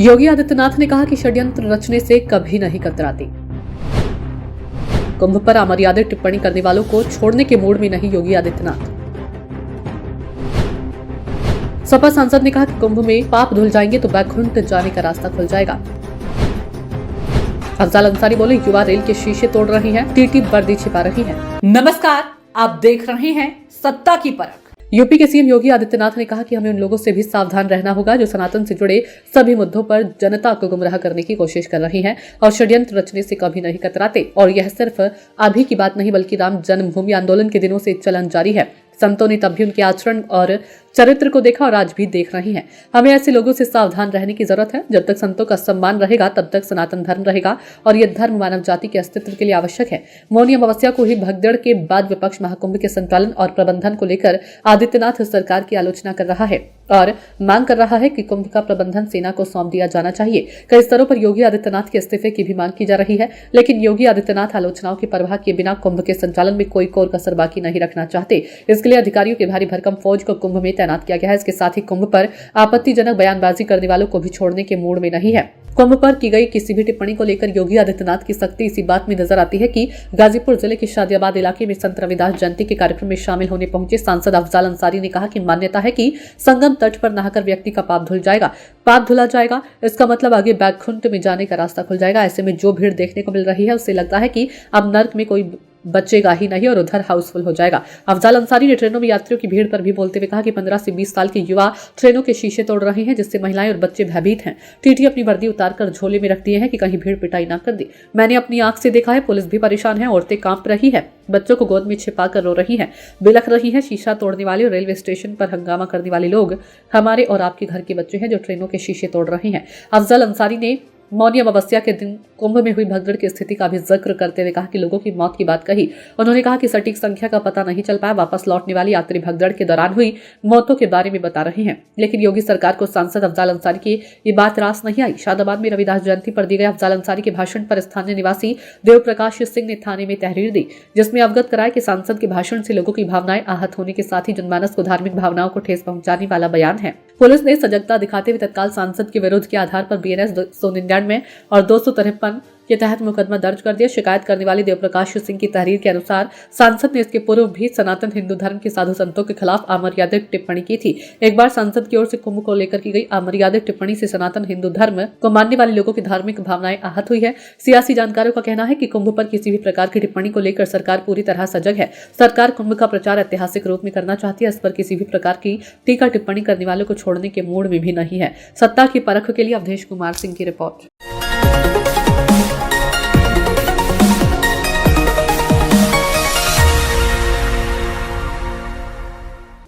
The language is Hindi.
योगी आदित्यनाथ ने कहा कि षड्यंत्र रचने से कभी नहीं कतराते। कुंभ पर अमर्यादित टिप्पणी करने वालों को छोड़ने के मूड में नहीं योगी आदित्यनाथ। सपा सांसद ने कहा कि कुंभ में पाप धुल जाएंगे तो बैकुंठ जाने का रास्ता खुल जाएगा। अफजाल अंसारी बोले, युवा रेल के शीशे तोड़ रही हैं, टीटी वर्दी छिपा रही है। नमस्कार, आप देख रहे हैं सत्ता की परख। यूपी के सीएम योगी आदित्यनाथ ने कहा कि हमें उन लोगों से भी सावधान रहना होगा जो सनातन से जुड़े सभी मुद्दों पर जनता को गुमराह करने की कोशिश कर रही हैं और षड्यंत्र रचने से कभी नहीं कतराते। और यह सिर्फ अभी की बात नहीं बल्कि राम जन्मभूमि आंदोलन के दिनों से चलन जारी है। संतों ने तब भी उनके आचरण और चरित्र को देखा और आज भी देख रही हैं। हमें ऐसे लोगों से सावधान रहने की जरूरत है। जब तक संतों का सम्मान रहेगा तब तक सनातन धर्म रहेगा और यह धर्म मानव जाति के अस्तित्व के लिए आवश्यक है। मौनी अमावस्या को ही भगदड़ के बाद विपक्ष महाकुंभ के संचालन और प्रबंधन को लेकर आदित्यनाथ सरकार की आलोचना कर रहा है और मांग कर रहा है कि कुंभ का प्रबंधन सेना को सौंप दिया जाना चाहिए। कई स्तरों पर योगी आदित्यनाथ के इस्तीफे की भी मांग की जा रही है, लेकिन योगी आदित्यनाथ आलोचनाओं की परवाह किए बिना कुंभ के संचालन में कोई कोर कसर बाकी नहीं रखना चाहते। इसके लिए अधिकारियों की भारी भरकम फौज को कुंभ में तैनात किया गया है। इसके साथ ही कुंभ पर आपत्तिजनक बयानबाजी करने वालों को भी छोड़ने के मूड में नहीं है। कुंभ पर की गई किसी भी टिप्पणी को लेकर योगी आदित्यनाथ की सख्ती इसी बात में नजर आती है कि गाजीपुर जिले के शादियाबाद इलाके में संत रविदास जयंती के कार्यक्रम में शामिल होने पहुंचे सांसद अफजाल अंसारी ने कहा कि मान्यता है कि संगम तट पर नहाकर व्यक्ति का पाप धुल जाएगा। पाप धुला जाएगा इसका मतलब आगे बैकुंठ में जाने का रास्ता खुल जाएगा। ऐसे में जो भीड़ देखने को मिल रही है उससे लगता है कि अब नर्क में कोई बचेगा ही नहीं और उधर हाउसफुल हो जाएगा। अफजाल अंसारी ने ट्रेनों में यात्रियों की भीड़ पर भी बोलते हुए कहा कि 15 से 20 साल के युवा ट्रेनों के शीशे तोड़ रहे हैं, जिससे महिलाएं और बच्चे भयभीत हैं। टीटी अपनी वर्दी उतारकर झोले में रख दिए हैं कि कहीं भीड़ पिटाई ना कर दे। मैंने अपनी आंख से देखा है, पुलिस भी परेशान है, औरतें कांप रही है, बच्चों को गोद में छिपा कर रो रही हैं, बिलख रही हैं। शीशा तोड़ने वाले और रेलवे स्टेशन पर हंगामा करने वाले लोग हमारे और आपके घर के बच्चे हैं जो ट्रेनों के शीशे तोड़ रहे हैं। अफजाल अंसारी ने मौनी अमावस्या के दिन कुंभ में हुई भगदड़ की स्थिति का भी जिक्र करते हुए कहा कि लोगों की मौत की बात कही। उन्होंने कहा कि सटीक संख्या का पता नहीं चल पाया। वापस लौटने वाली यात्री भगदड़ के दौरान हुई मौतों के बारे में बता रहे हैं, लेकिन योगी सरकार को सांसद अफजाल अंसारी की ये बात रास नहीं आई। शादाबाद में रविदास जयंती पर दिए गए अफजाल अंसारी के भाषण पर स्थानीय निवासी देव प्रकाश सिंह ने थाने में तहरीर दी, जिसमें अवगत कराया कि सांसद के भाषण से लोगों की भावनाएं आहत होने के साथ ही जनमानस को धार्मिक भावनाओं को ठेस पहुंचाने वाला बयान है। पुलिस ने सजगता दिखाते हुए तत्काल सांसद के विरोध के आधार पर BNS 299 और 253 के तहत मुकदमा दर्ज कर दिया। शिकायत करने वाले देवप्रकाश सिंह की तहरीर के अनुसार सांसद ने इसके पूर्व भी सनातन हिंदू धर्म के साधु संतों के खिलाफ अमर्यादित टिप्पणी की थी। एक बार सांसद की ओर से कुंभ को लेकर की गई अमर्यादित टिप्पणी से सनातन हिंदू धर्म को मानने वाले लोगों की धार्मिक भावनाएं आहत हुई है। सियासी जानकारों का कहना है कि कुंभ पर किसी भी प्रकार की टिप्पणी को लेकर सरकार पूरी तरह सजग है। सरकार कुंभ का प्रचार ऐतिहासिक रूप में करना चाहती है। इस पर किसी भी प्रकार की टीका टिप्पणी करने वालों को छोड़ने के मूड में भी नहीं है। सत्ता की परख के लिए अवधेश कुमार सिंह की रिपोर्ट।